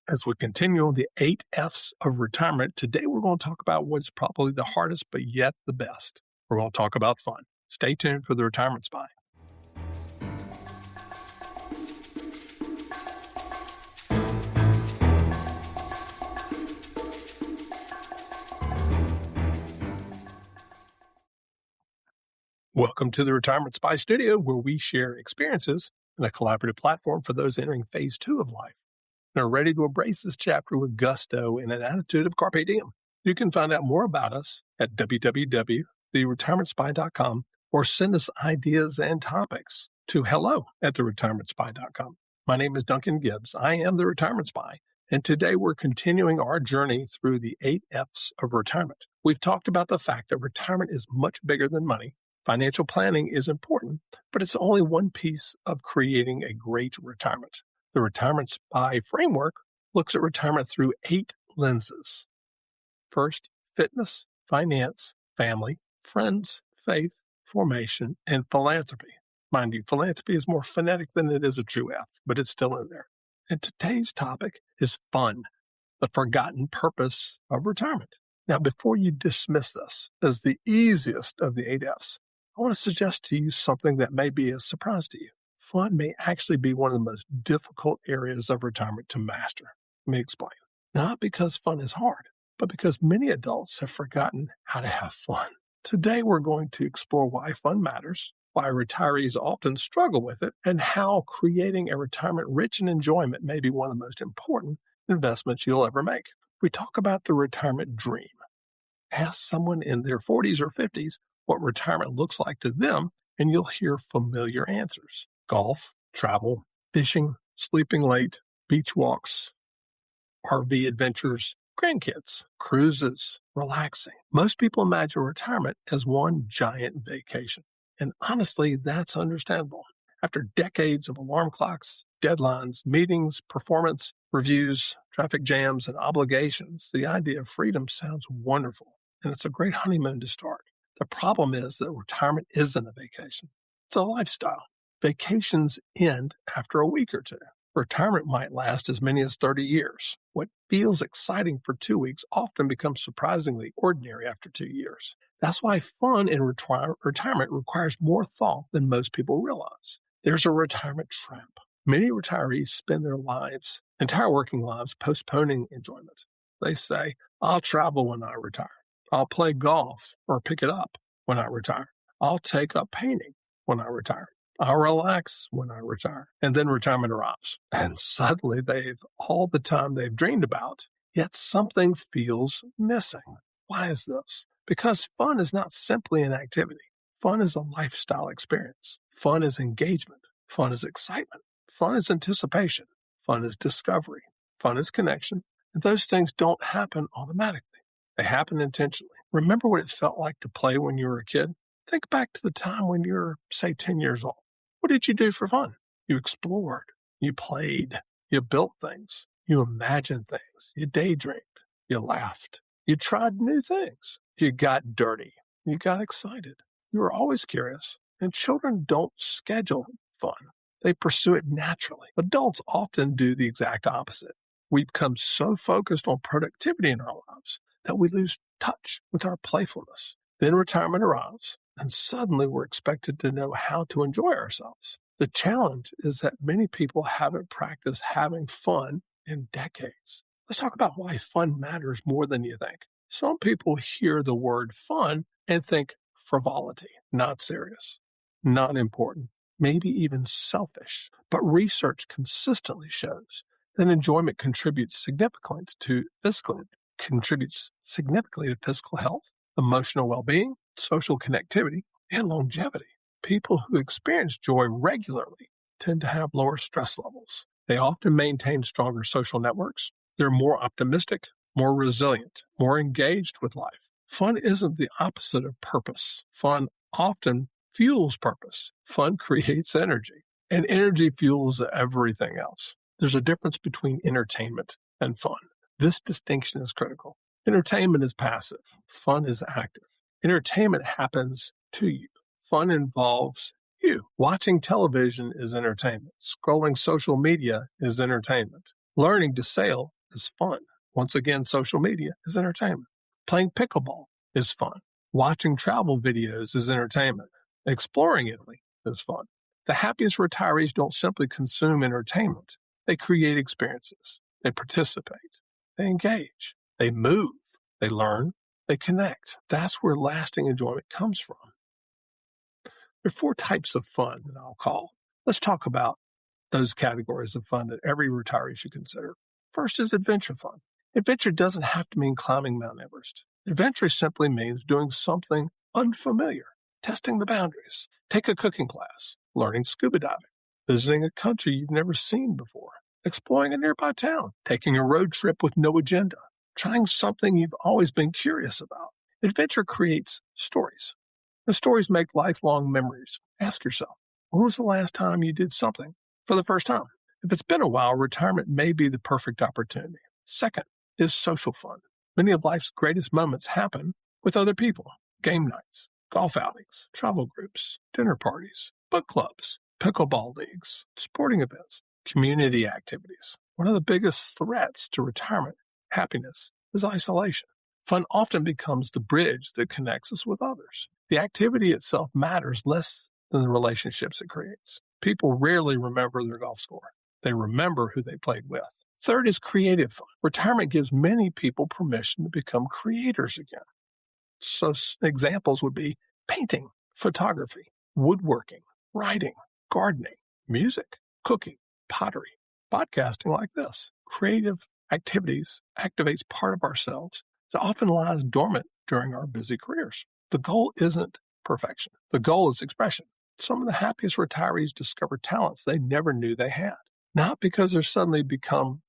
As we continue on the 8 F's of retirement, today we're going to talk about what's probably the hardest, but yet the best. We're going to talk about fun. Stay tuned for the Retirement Spy. Welcome to the Retirement Spy Studio, where we share experiences in a collaborative platform for those entering phase 2 of life and are ready to embrace this chapter with gusto and an attitude of carpe diem. You can find out more about us at www.theretirementspy.com or send us ideas and topics to hello@theretirementspy.com. My name is Duncan Gibbs. I am the Retirement Spy, and today we're continuing our journey through the 8 F's of retirement. We've talked about the fact that retirement is much bigger than money. Financial planning is important, but it's only one piece of creating a great retirement. The Retirement Spy framework looks at retirement through 8 lenses. First, fitness, finance, family, friends, faith, formation, and philanthropy. Mind you, philanthropy is more phonetic than it is a true F, but it's still in there. And today's topic is fun, the forgotten purpose of retirement. Now, before you dismiss this as the easiest of the 8 F's, I want to suggest to you something that may be a surprise to you. Fun may actually be one of the most difficult areas of retirement to master. Let me explain. Not because fun is hard, but because many adults have forgotten how to have fun. Today, we're going to explore why fun matters, why retirees often struggle with it, and how creating a retirement rich in enjoyment may be one of the most important investments you'll ever make. We talk about the retirement dream. Ask someone in their 40s or 50s what retirement looks like to them, and you'll hear familiar answers. Golf, travel, fishing, sleeping late, beach walks, RV adventures, grandkids, cruises, relaxing. Most people imagine retirement as one giant vacation. And honestly, that's understandable. After decades of alarm clocks, deadlines, meetings, performance reviews, traffic jams, and obligations, the idea of freedom sounds wonderful, and it's a great honeymoon to start. The problem is that retirement isn't a vacation. It's a lifestyle. Vacations end after a week or two. Retirement might last as many as 30 years. What feels exciting for 2 weeks often becomes surprisingly ordinary after 2 years. That's why fun in retirement requires more thought than most people realize. There's a retirement trap. Many retirees spend their entire working lives postponing enjoyment. They say, I'll travel when I retire. I'll play golf or pick it up when I retire. I'll take up painting when I retire. I'll relax when I retire. And then retirement arrives. And suddenly they've all the time they've dreamed about, yet something feels missing. Why is this? Because fun is not simply an activity. Fun is a lifestyle experience. Fun is engagement. Fun is excitement. Fun is anticipation. Fun is discovery. Fun is connection. And those things don't happen automatically. They happen intentionally. Remember what it felt like to play when you were a kid? Think back to the time when you were, say, 10 years old. What did you do for fun? You explored. You played. You built things. You imagined things. You daydreamed. You laughed. You tried new things. You got dirty. You got excited. You were always curious. And children don't schedule fun. They pursue it naturally. Adults often do the exact opposite. We become so focused on productivity in our lives that we lose touch with our playfulness. Then retirement arrives, and suddenly we're expected to know how to enjoy ourselves. The challenge is that many people haven't practiced having fun in decades. Let's talk about why fun matters more than you think. Some people hear the word fun and think frivolity, not serious, not important, maybe even selfish. But research consistently shows that enjoyment contributes significantly to physical health, emotional well-being, social connectivity, and longevity. People who experience joy regularly tend to have lower stress levels. They often maintain stronger social networks. They're more optimistic, more resilient, more engaged with life. Fun isn't the opposite of purpose. Fun often fuels purpose. Fun creates energy, and energy fuels everything else. There's a difference between entertainment and fun. This distinction is critical. Entertainment is passive. Fun is active. Entertainment happens to you. Fun involves you. Watching television is entertainment. Scrolling social media is entertainment. Learning to sail is fun. Once again, social media is entertainment. Playing pickleball is fun. Watching travel videos is entertainment. Exploring Italy is fun. The happiest retirees don't simply consume entertainment. They create experiences. They participate. They engage. They move. They learn. They connect. That's where lasting enjoyment comes from. There are 4 types of fun that I'll call. Let's talk about those categories of fun that every retiree should consider. First is adventure fun. Adventure doesn't have to mean climbing Mount Everest. Adventure simply means doing something unfamiliar, testing the boundaries. Take a cooking class, learning scuba diving, visiting a country you've never seen before, exploring a nearby town, taking a road trip with no agenda, trying something you've always been curious about. Adventure creates stories. The stories make lifelong memories. Ask yourself, when was the last time you did something for the first time? If it's been a while, retirement may be the perfect opportunity. Second is social fun. Many of life's greatest moments happen with other people. Game nights, golf outings, travel groups, dinner parties, book clubs, pickleball leagues, sporting events, community activities. One of the biggest threats to retirement happiness is isolation. Fun often becomes the bridge that connects us with others. The activity itself matters less than the relationships it creates. People rarely remember their golf score. They remember who they played with. Third is creative fun. Retirement gives many people permission to become creators again. So examples would be painting, photography, woodworking, writing, gardening, music, cooking, pottery, podcasting like this. Creative activities activates part of ourselves that often lies dormant during our busy careers. The goal isn't perfection. The goal is expression. Some of the happiest retirees discover talents they never knew they had, not because they've become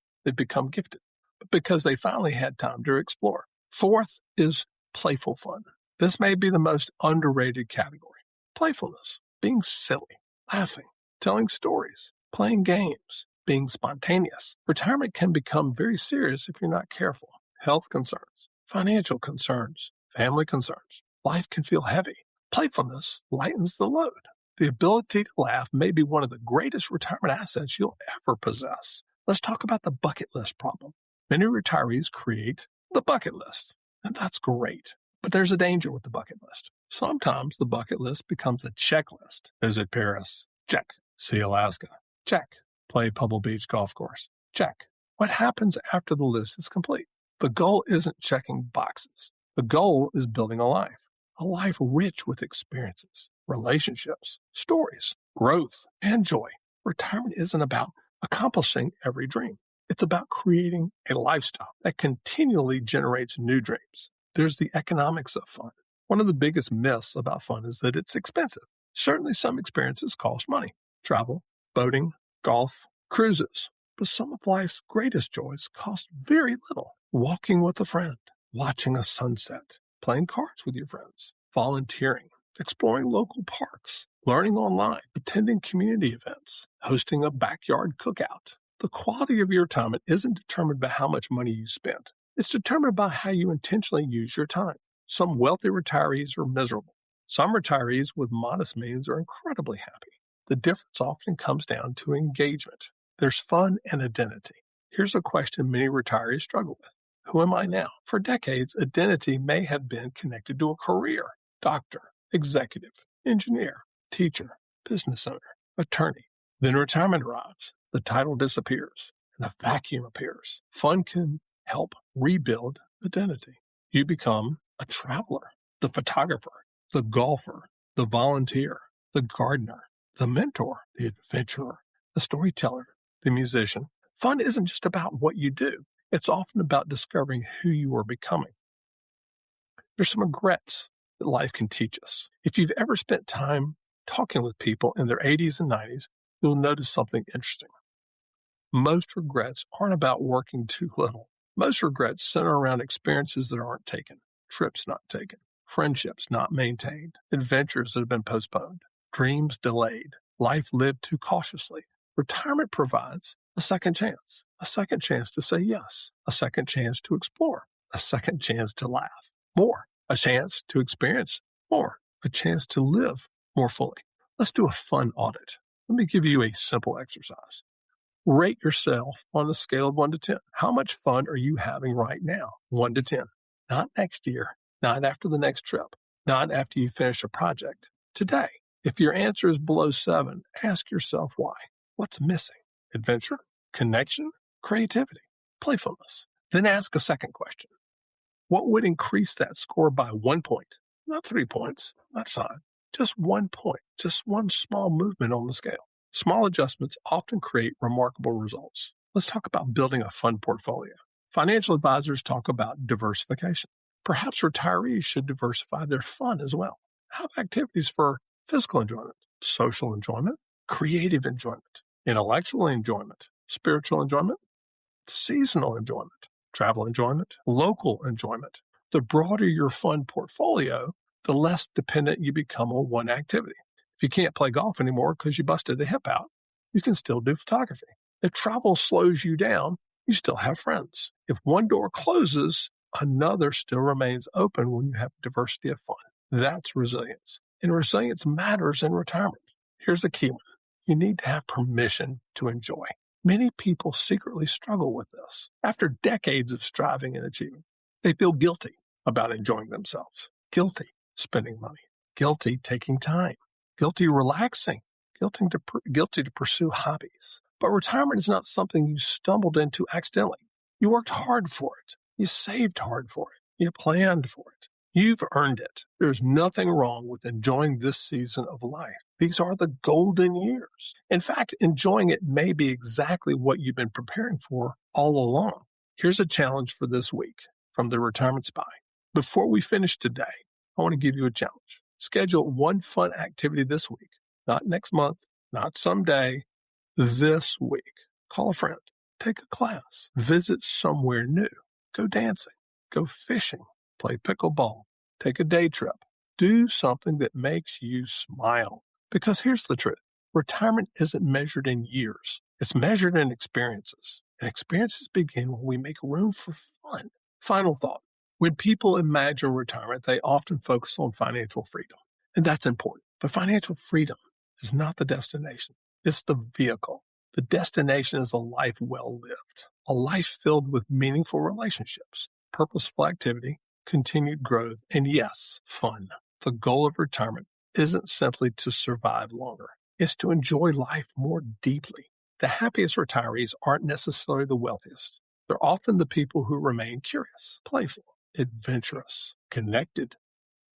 gifted, but because they finally had time to explore. Fourth is playful fun. This may be the most underrated category. Playfulness, being silly, laughing, telling stories, playing games, being spontaneous. Retirement can become very serious if you're not careful. Health concerns, financial concerns, family concerns. Life can feel heavy. Playfulness lightens the load. The ability to laugh may be one of the greatest retirement assets you'll ever possess. Let's talk about the bucket list problem. Many retirees create the bucket list, and that's great. But there's a danger with the bucket list. Sometimes the bucket list becomes a checklist. Visit Paris. Check. See Alaska. Check. Play Pebble Beach golf course. Check. What happens after the list is complete? The goal isn't checking boxes. The goal is building a life rich with experiences, relationships, stories, growth, and joy. Retirement isn't about accomplishing every dream. It's about creating a lifestyle that continually generates new dreams. There's the economics of fun. One of the biggest myths about fun is that it's expensive. Certainly some experiences cost money. Travel, boating, golf, cruises. But some of life's greatest joys cost very little. Walking with a friend, watching a sunset, playing cards with your friends, volunteering, exploring local parks, learning online, attending community events, hosting a backyard cookout. The quality of your retirement isn't determined by how much money you spend. It's determined by how you intentionally use your time. Some wealthy retirees are miserable. Some retirees with modest means are incredibly happy. The difference often comes down to engagement. There's fun and identity. Here's a question many retirees struggle with. Who am I now? For decades, identity may have been connected to a career. Doctor, executive, engineer, teacher, business owner, attorney. Then retirement arrives. The title disappears and a vacuum appears. Fun can help rebuild identity. You become a traveler, the photographer, the golfer, the volunteer, the gardener, the mentor, the adventurer, the storyteller, the musician. Fun isn't just about what you do. It's often about discovering who you are becoming. There's some regrets that life can teach us. If you've ever spent time talking with people in their 80s and 90s, you'll notice something interesting. Most regrets aren't about working too little. Most regrets center around experiences that aren't taken, trips not taken, friendships not maintained, adventures that have been postponed, dreams delayed, life lived too cautiously. Retirement provides a second chance to say yes, a second chance to explore, a second chance to laugh more, a chance to experience more, a chance to live more fully. Let's do a fun audit. Let me give you a simple exercise. Rate yourself on a scale of 1 to 10. How much fun are you having right now? 1 to 10. Not next year, not after the next trip, not after you finish a project. Today. If your answer is below 7, ask yourself why. What's missing? Adventure? Connection? Creativity? Playfulness? Then ask a second question. What would increase that score by 1 point? Not 3 points, not 5. Just 1 point, just one small movement on the scale. Small adjustments often create remarkable results. Let's talk about building a fun portfolio. Financial advisors talk about diversification. Perhaps retirees should diversify their fun as well. Have activities for physical enjoyment, social enjoyment, creative enjoyment, intellectual enjoyment, spiritual enjoyment, seasonal enjoyment, travel enjoyment, local enjoyment. The broader your fun portfolio, the less dependent you become on one activity. If you can't play golf anymore because you busted a hip out, you can still do photography. If travel slows you down, you still have friends. If one door closes, another still remains open when you have diversity of fun. That's resilience. And resilience matters in retirement. Here's a key one. You need to have permission to enjoy. Many people secretly struggle with this. After decades of striving and achieving, they feel guilty about enjoying themselves, guilty spending money, guilty taking time, guilty relaxing, guilty to pursue hobbies. But retirement is not something you stumbled into accidentally. You worked hard for it. You saved hard for it. You planned for it. You've earned it. There's nothing wrong with enjoying this season of life. These are the golden years. In fact, enjoying it may be exactly what you've been preparing for all along. Here's a challenge for this week from the Retirement Spy. Before we finish today, I want to give you a challenge. Schedule one fun activity this week, not next month, not someday, this week. Call a friend, take a class, visit somewhere new, go dancing, go fishing, play pickleball, take a day trip. Do something that makes you smile. Because here's the truth. Retirement isn't measured in years. It's measured in experiences. And experiences begin when we make room for fun. Final thought. When people imagine retirement, they often focus on financial freedom. And that's important. But financial freedom is not the destination. It's the vehicle. The destination is a life well lived. A life filled with meaningful relationships, purposeful activity, continued growth, and yes, fun. The goal of retirement isn't simply to survive longer. It's to enjoy life more deeply. The happiest retirees aren't necessarily the wealthiest. They're often the people who remain curious, playful, adventurous, connected,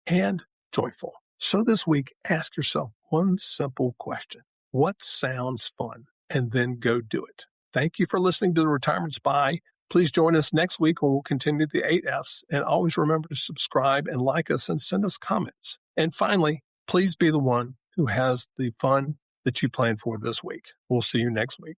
and joyful. So this week, ask yourself one simple question. What sounds fun? And then go do it. Thank you for listening to The Retirement Spy. Please join us next week when we'll continue the 8 F's. And always remember to subscribe and like us and send us comments. And finally, please be the one who has the fun that you planned for this week. We'll see you next week.